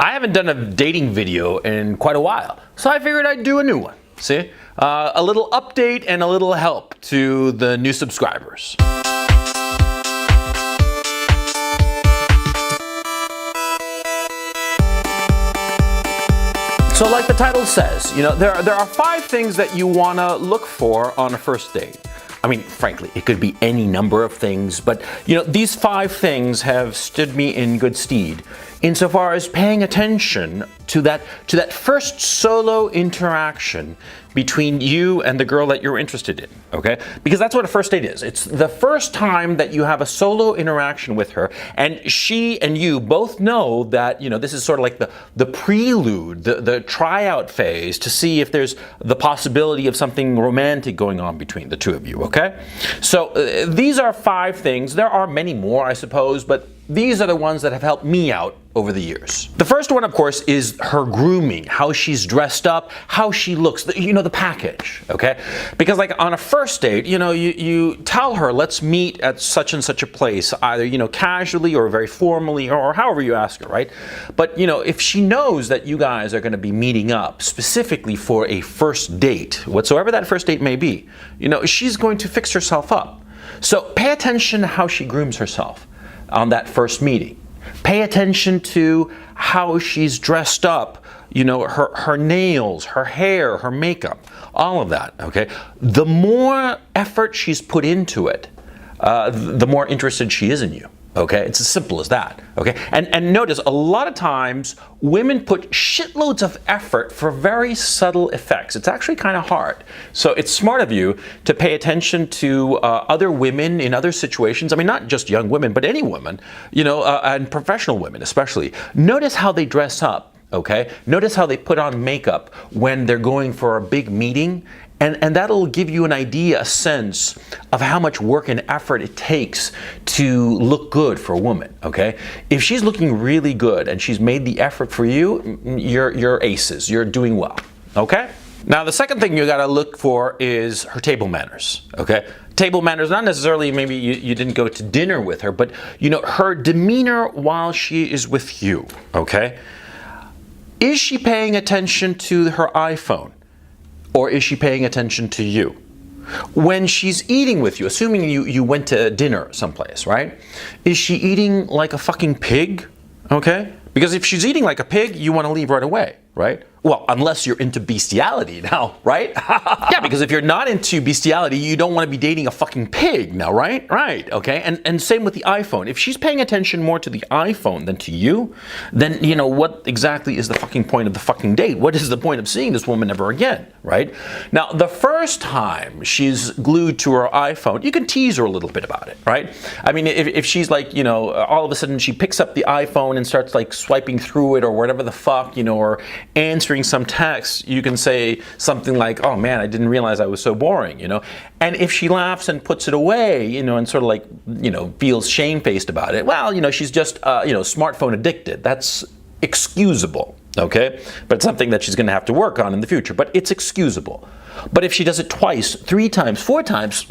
I haven't done a dating video in quite a while, so I figured I'd do a new one. See? A little update and a little help to the new subscribers. So like the title says, there are 5 things that you want to look for on a first date. I mean, frankly, it could be any number of things, but these 5 things have stood me in good stead insofar as paying attention to that first solo interaction between you and the girl that you're interested in, okay? Because that's what a first date is. It's the first time that you have a solo interaction with her, and she and you both know that, this is sort of like the prelude, the tryout phase to see if there's the possibility of something romantic going on between the two of you, okay? So these are 5 things. There are many more, I suppose, but these are the ones that have helped me out over the years. The first one, of course, is her grooming, how she's dressed up, how she looks, the package, okay? Because like on a first date, you tell her, let's meet at such and such a place, either, casually or very formally or however you ask her, right? But, if she knows that you guys are going to be meeting up specifically for a first date, whatsoever that first date may be, she's going to fix herself up. So pay attention to how she grooms herself on that first meeting. Pay attention to how she's dressed up, her nails, her hair, her makeup, all of that, okay? The more effort she's put into it, the more interested she is in you. Okay, it's as simple as that. Okay, and notice a lot of times women put shitloads of effort for very subtle effects. It's actually kind of hard. So it's smart of you to pay attention to other women in other situations. I mean, not just young women, but any women, and professional women especially. Notice how they dress up. Okay, notice how they put on makeup when they're going for a big meeting. And that'll give you an idea, a sense of how much work and effort it takes to look good for a woman, okay? If she's looking really good and she's made the effort for you, you're aces, you're doing well, okay? Now, the second thing you gotta look for is her table manners, okay? Table manners, not necessarily maybe you didn't go to dinner with her, but her demeanor while she is with you, okay? Is she paying attention to her iPhone? Or is she paying attention to you? When she's eating with you, assuming you went to dinner someplace, right? Is she eating like a fucking pig? Okay? Because if she's eating like a pig, you want to leave right away, right? Well, unless you're into bestiality now, right? Yeah, because if you're not into bestiality, you don't want to be dating a fucking pig now, right? Right, okay? And same with the iPhone. If she's paying attention more to the iPhone than to you, then, what exactly is the fucking point of the fucking date? What is the point of seeing this woman ever again, right? Now, the first time she's glued to her iPhone, you can tease her a little bit about it, right? I mean, if she's like, all of a sudden she picks up the iPhone and starts like swiping through it or whatever the fuck, or answering some text, you can say something like, oh man, I didn't realize I was so boring, And if she laughs and puts it away, and sort of like, feels shamefaced about it, well, she's just, smartphone addicted. That's excusable, okay? But it's something that she's going to have to work on in the future, but it's excusable. But if she does it twice, 3 times, 4 times,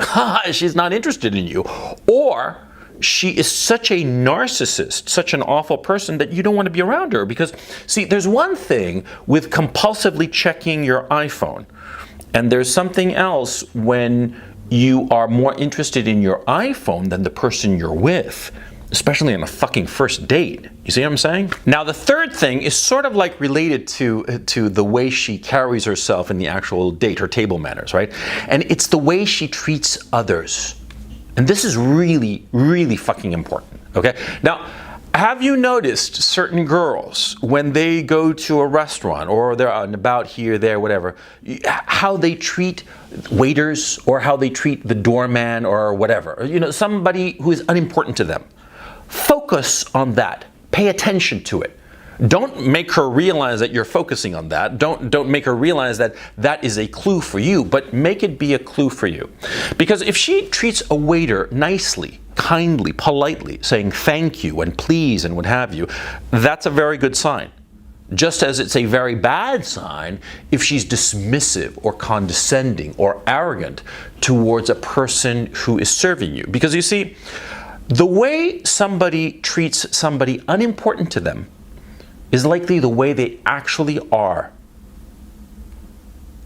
she's not interested in you. Or she is such a narcissist, such an awful person that you don't want to be around her. Because, see, there's one thing with compulsively checking your iPhone, and there's something else when you are more interested in your iPhone than the person you're with, especially on a fucking first date. You see what I'm saying? Now, the third thing is sort of like related to the way she carries herself in the actual date, her table manners, right? And it's the way she treats others. And this is really, really fucking important, okay? Now, have you noticed certain girls, when they go to a restaurant or they're out and about here, there, whatever, how they treat waiters or how they treat the doorman or whatever, somebody who is unimportant to them? Focus on that. Pay attention to it. Don't make her realize that you're focusing on that. Don't make her realize that that is a clue for you, but make it be a clue for you. Because if she treats a waiter nicely, kindly, politely, saying thank you and please and what have you, that's a very good sign. Just as it's a very bad sign if she's dismissive or condescending or arrogant towards a person who is serving you. Because you see, the way somebody treats somebody unimportant to them is likely the way they actually are.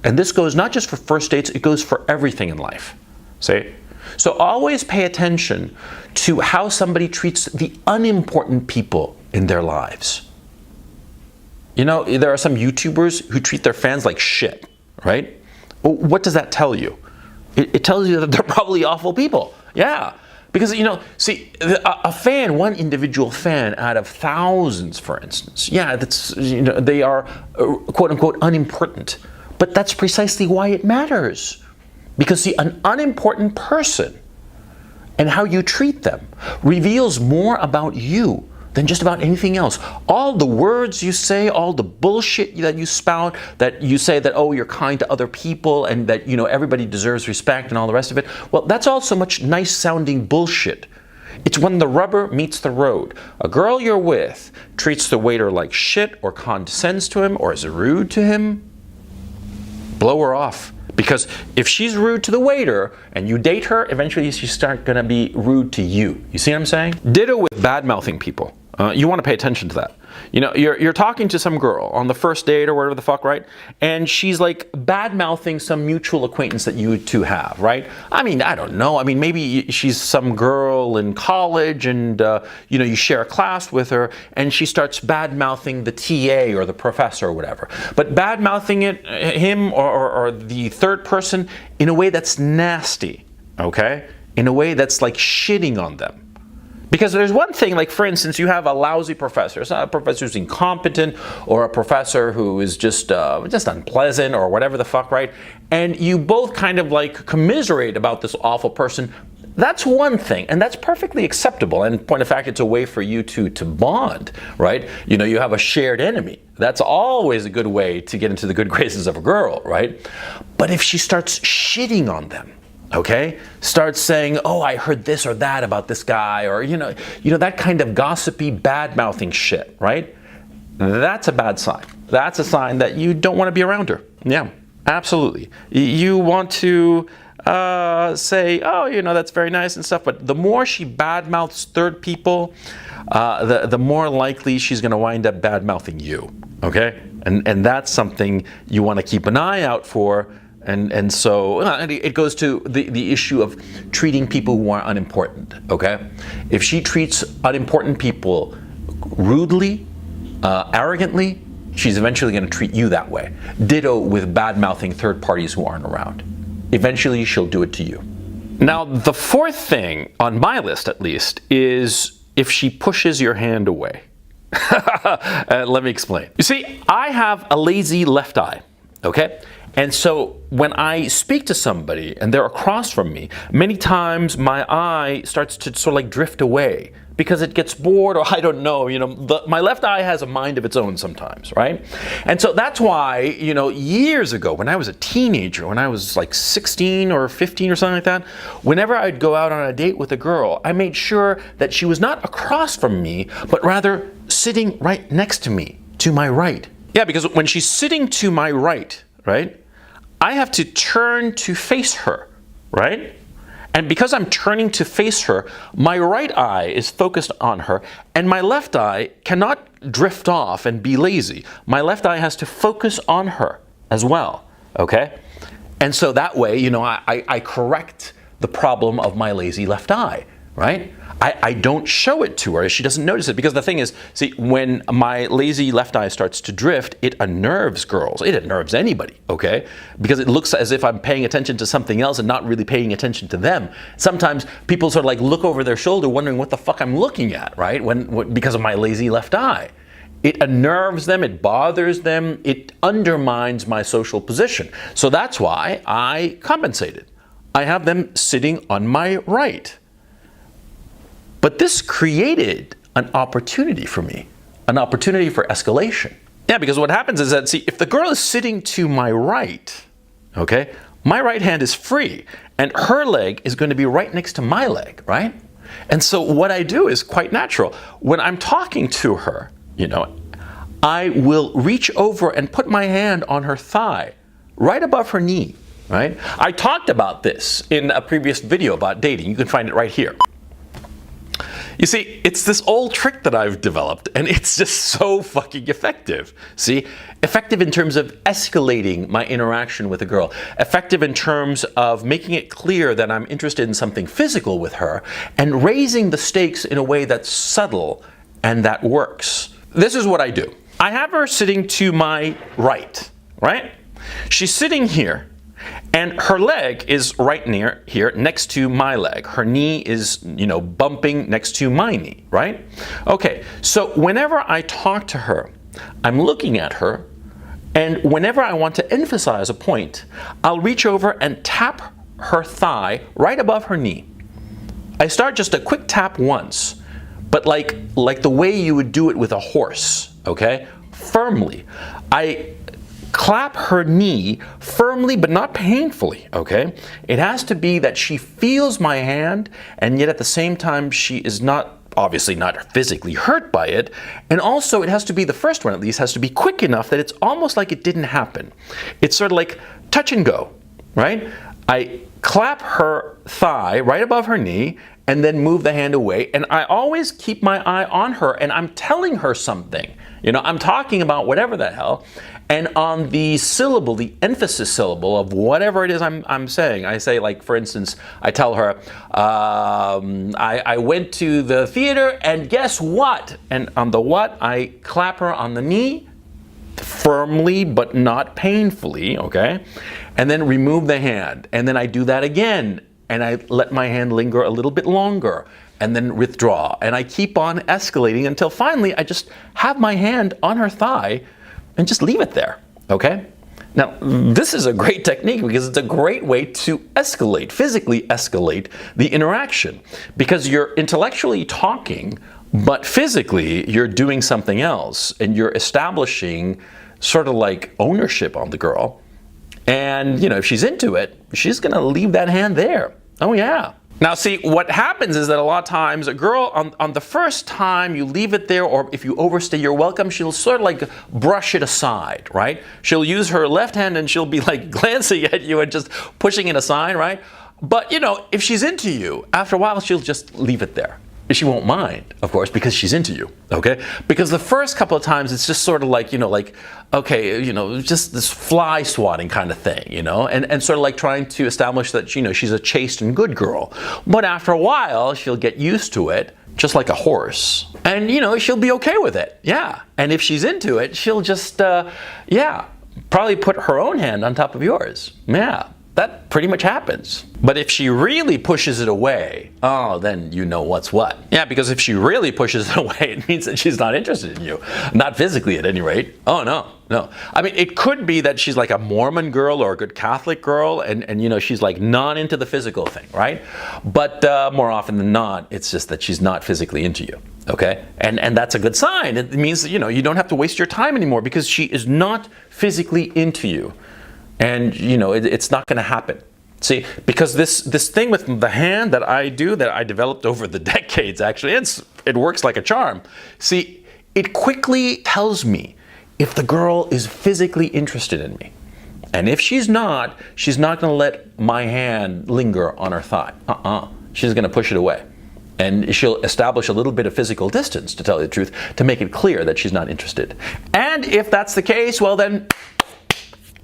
And this goes not just for first dates, it goes for everything in life. See? So always pay attention to how somebody treats the unimportant people in their lives. You know, there are some YouTubers who treat their fans like shit, right? Well, what does that tell you? It tells you that they're probably awful people. Yeah. Because, you know, see, a fan, one individual fan out of thousands, for instance, yeah, that's, you know, they are quote unquote unimportant. But that's precisely why it matters. Because, see, an unimportant person and how you treat them reveals more about you than just about anything else. All the words you say, all the bullshit that you spout, that you say that, oh, you're kind to other people and that, you know, everybody deserves respect and all the rest of it. Well, that's all so much nice sounding bullshit. It's when the rubber meets the road. A girl you're with treats the waiter like shit or condescends to him or is rude to him, blow her off. Because if she's rude to the waiter and you date her, eventually she's going to be rude to you. You see what I'm saying? Ditto with bad-mouthing people. You want to pay attention to that. You know, you're talking to some girl on the first date or whatever the fuck, right? And she's like bad-mouthing some mutual acquaintance that you two have, right? I mean, I don't know. I mean, maybe she's some girl in college and, you know, you share a class with her and she starts bad-mouthing the TA or the professor or whatever. But bad-mouthing him or the third person in a way that's nasty, okay? In a way that's like shitting on them. Because there's one thing, like for instance, you have a lousy professor. It's not a professor who's incompetent or a professor who is just unpleasant or whatever the fuck, right? And you both kind of like commiserate about this awful person. That's one thing, and that's perfectly acceptable. And point of fact, it's a way for you to bond, right? You know, you have a shared enemy. That's always a good way to get into the good graces of a girl, right? But if she starts shitting on them, okay, starts saying, oh, I heard this or that about this guy, or you know that kind of gossipy, bad-mouthing shit, right? That's a bad sign. That's a sign that you don't want to be around her. Yeah, absolutely. You want to say, oh, you know, that's very nice and stuff, but the more she bad-mouths third people, the more likely she's going to wind up bad-mouthing you, okay? And that's something you want to keep an eye out for. And so it goes to the issue of treating people who are unimportant, okay? If she treats unimportant people rudely, arrogantly, she's eventually going to treat you that way. Ditto with bad-mouthing third parties who aren't around. Eventually, she'll do it to you. Now, the fourth thing, on my list at least, is if she pushes your hand away. Let me explain. You see, I have a lazy left eye, okay? And so when I speak to somebody and they're across from me, many times my eye starts to sort of like drift away because it gets bored, or I don't know, you know, my left eye has a mind of its own sometimes, right? And so that's why, you know, years ago when I was a teenager, when I was like 16 or 15 or something like that, whenever I'd go out on a date with a girl, I made sure that she was not across from me, but rather sitting right next to me, to my right. Yeah, because when she's sitting to my right, I have to turn to face her, right? And because I'm turning to face her, my right eye is focused on her, and my left eye cannot drift off and be lazy. My left eye has to focus on her as well, okay? And so that way, you know, I correct the problem of my lazy left eye, right? I don't show it to her. She doesn't notice it, because the thing is, see, when my lazy left eye starts to drift, it unnerves girls. It unnerves anybody, okay? Because it looks as if I'm paying attention to something else and not really paying attention to them. Sometimes people sort of like look over their shoulder wondering what the fuck I'm looking at, right? Because of my lazy left eye. It unnerves them, it bothers them, it undermines my social position. So that's why I compensated. I have them sitting on my right. But this created an opportunity for me, an opportunity for escalation. Yeah, because what happens is that, see, if the girl is sitting to my right, okay, my right hand is free, and her leg is going to be right next to my leg, right? And so what I do is quite natural. When I'm talking to her, you know, I will reach over and put my hand on her thigh, right above her knee, right? I talked about this in a previous video about dating. You can find it right here. You see, it's this old trick that I've developed, and it's just so fucking effective. See? Effective in terms of escalating my interaction with a girl. Effective in terms of making it clear that I'm interested in something physical with her, and raising the stakes in a way that's subtle and that works. This is what I do. I have her sitting to my right? She's sitting here. And her leg is right near here next to my leg. Her knee is, bumping next to my knee, right? Okay, so whenever I talk to her, I'm looking at her, and whenever I want to emphasize a point, I'll reach over and tap her thigh right above her knee. I start just a quick tap once, but like the way you would do it with a horse, okay? Firmly. I clap her knee firmly but not painfully, okay? It has to be that she feels my hand, and yet at the same time she is obviously not physically hurt by it. And also it has to be, the first one at least, has to be quick enough that it's almost like it didn't happen. It's sort of like touch and go, right? I clap her thigh right above her knee and then move the hand away. And I always keep my eye on her, and I'm telling her something. I'm talking about whatever the hell. And on the syllable, the emphasis syllable of whatever it is I'm saying, I say, like, for instance, I tell her, I went to the theater and guess what? And on the what, I clap her on the knee, firmly but not painfully, okay? And then remove the hand. And then I do that again. And I let my hand linger a little bit longer and then withdraw. And I keep on escalating until finally I just have my hand on her thigh and just leave it there, okay? Now, this is a great technique because it's a great way to escalate, physically escalate the interaction, because you're intellectually talking, but physically you're doing something else, and you're establishing sort of like ownership on the girl. And, if she's into it, she's gonna leave that hand there. Oh yeah. Now see, what happens is that a lot of times a girl, on the first time you leave it there, or if you overstay your welcome, she'll sort of like brush it aside, right? She'll use her left hand and she'll be like glancing at you and just pushing it aside, right? But if she's into you, after a while she'll just leave it there. She won't mind, of course, because she's into you, okay? Because the first couple of times it's just sort of like, okay, just this fly swatting kind of thing, and sort of like trying to establish that, she's a chaste and good girl. But after a while, she'll get used to it, just like a horse. And, she'll be okay with it, yeah. And if she's into it, she'll just, probably put her own hand on top of yours, yeah. That pretty much happens. But if she really pushes it away, then you know what's what. Yeah, because if she really pushes it away, it means that she's not interested in you. Not physically, at any rate. Oh, no. I mean, it could be that she's like a Mormon girl or a good Catholic girl, and she's like not into the physical thing, right? But more often than not, it's just that she's not physically into you. Okay? And that's a good sign. It means that, you don't have to waste your time anymore because she is not physically into you. And, it's not going to happen. See, because this thing with the hand that I do, that I developed over the decades, actually, it works like a charm. See, it quickly tells me if the girl is physically interested in me. And if she's not going to let my hand linger on her thigh. She's going to push it away. And she'll establish a little bit of physical distance, to tell you the truth, to make it clear that she's not interested. And if that's the case, well then,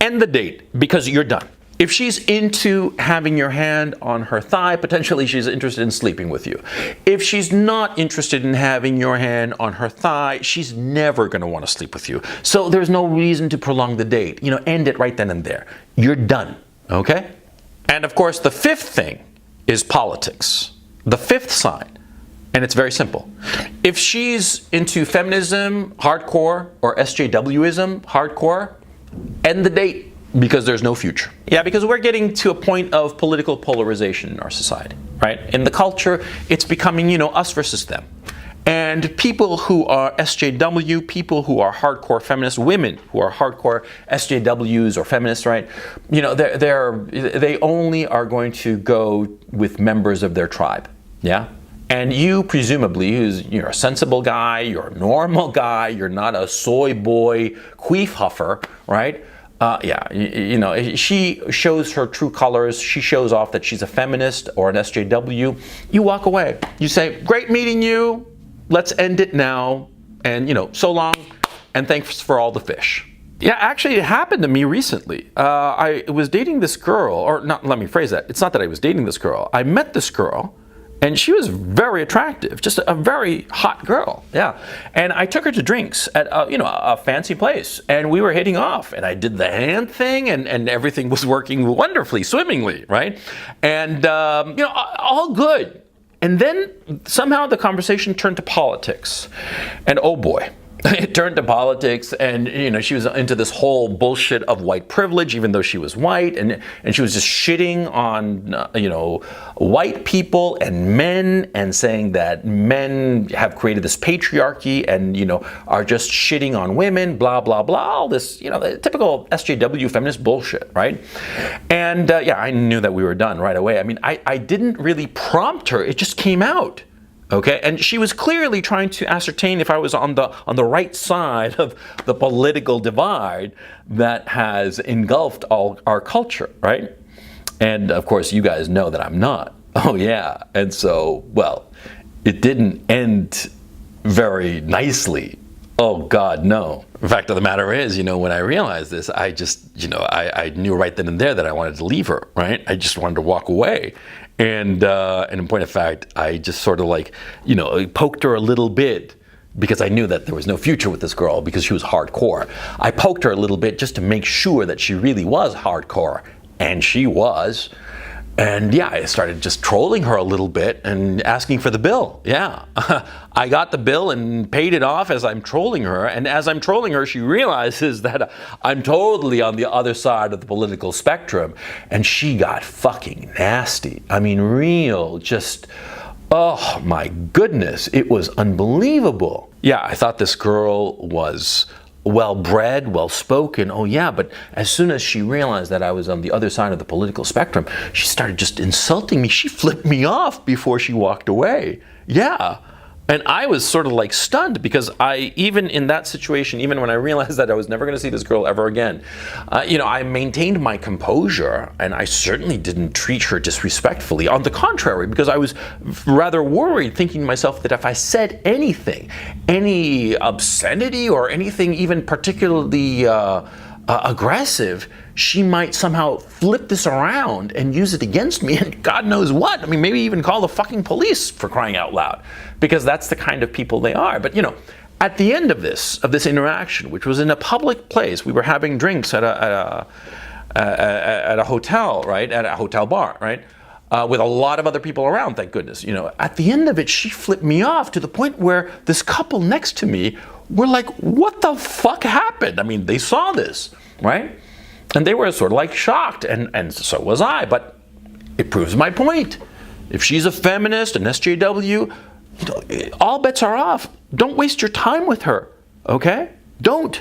end the date, because you're done. If she's into having your hand on her thigh, potentially she's interested in sleeping with you. If she's not interested in having your hand on her thigh, she's never going to want to sleep with you. So there's no reason to prolong the date. End it right then and there. You're done, okay? And of course, the fifth thing is politics. The fifth sign. And it's very simple. If she's into feminism, hardcore, or SJWism, hardcore, end the date, because there's no future. Yeah, because we're getting to a point of political polarization in our society, right? In the culture, it's becoming, us versus them. And people who are SJW, people who are hardcore feminists, women who are hardcore SJWs or feminists, right? They only are going to go with members of their tribe, yeah? And you, presumably, you're a sensible guy, you're a normal guy, you're not a soy boy queef huffer, right? she shows her true colors. She shows off that she's a feminist or an SJW. You walk away. You say, great meeting you. Let's end it now. And, so long. And thanks for all the fish. Yeah, actually, it happened to me recently. I was dating this girl, or not, let me phrase that. It's not that I was dating this girl. I met this girl. And she was very attractive, just a very hot girl, yeah. And I took her to drinks at a fancy place, and we were hitting off. And I did the hand thing, and everything was working wonderfully, swimmingly, right? And all good. And then somehow the conversation turned to politics, and oh boy. It turned to politics, and she was into this whole bullshit of white privilege, even though she was white, and she was just shitting on white people and men, and saying that men have created this patriarchy and are just shitting on women, blah blah blah, all this the typical SJW feminist bullshit, right? And I knew that we were done right away. I mean, I didn't really prompt her; it just came out. Okay, and she was clearly trying to ascertain if I was on the right side of the political divide that has engulfed all our culture, right? And of course, you guys know that I'm not. Oh yeah, and so, well, it didn't end very nicely. Oh God, no. The fact of the matter is, when I realized this, I just, I knew right then and there that I wanted to leave her, right? I just wanted to walk away. And in point of fact, I just sort of poked her a little bit because I knew that there was no future with this girl because she was hardcore. I poked her a little bit just to make sure that she really was hardcore. And she was. And yeah, I started just trolling her a little bit and asking for the bill. Yeah, I got the bill and paid it off as I'm trolling her. And as I'm trolling her, she realizes that I'm totally on the other side of the political spectrum. And she got fucking nasty. I mean, real, just, oh my goodness, it was unbelievable. Yeah, I thought this girl was well-bred, well-spoken, oh yeah, but as soon as she realized that I was on the other side of the political spectrum, she started just insulting me. She flipped me off before she walked away. Yeah. And I was sort of like stunned because even in that situation, even when I realized that I was never going to see this girl ever again, I maintained my composure and I certainly didn't treat her disrespectfully. On the contrary, because I was rather worried, thinking to myself that if I said anything, any obscenity or anything even particularly aggressive, she might somehow flip this around and use it against me and God knows what. I mean, maybe even call the fucking police, for crying out loud, because that's the kind of people they are. But at the end of this interaction, which was in a public place, we were having drinks at a hotel, right? At a hotel bar, right? With a lot of other people around, thank goodness. At the end of it, she flipped me off to the point where this couple next to me were like, what the fuck happened? I mean, they saw this, right? And they were sort of like shocked, and so was I, but it proves my point. If she's a feminist, an SJW, all bets are off. Don't waste your time with her, okay? Don't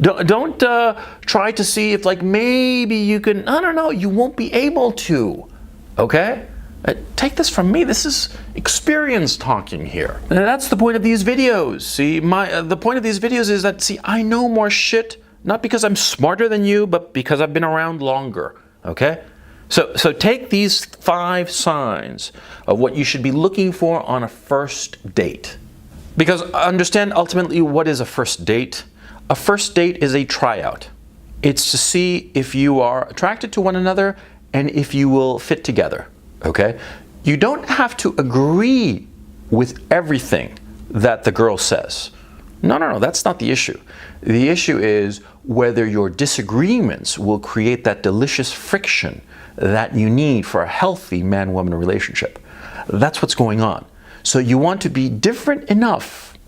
try to see if maybe you can, I don't know, you won't be able to, okay? Take this from me, this is experience talking here. And that's the point of these videos. See, the point of these videos is that, I know more shit, not because I'm smarter than you, but because I've been around longer, okay? So take these 5 signs of what you should be looking for on a first date. Because understand ultimately what is a first date. A first date is a tryout. It's to see if you are attracted to one another and if you will fit together, okay? You don't have to agree with everything that the girl says. No, that's not the issue. The issue is whether your disagreements will create that delicious friction that you need for a healthy man-woman relationship. That's what's going on. So you want to be different enough,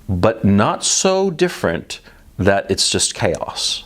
but not so different that it's just chaos.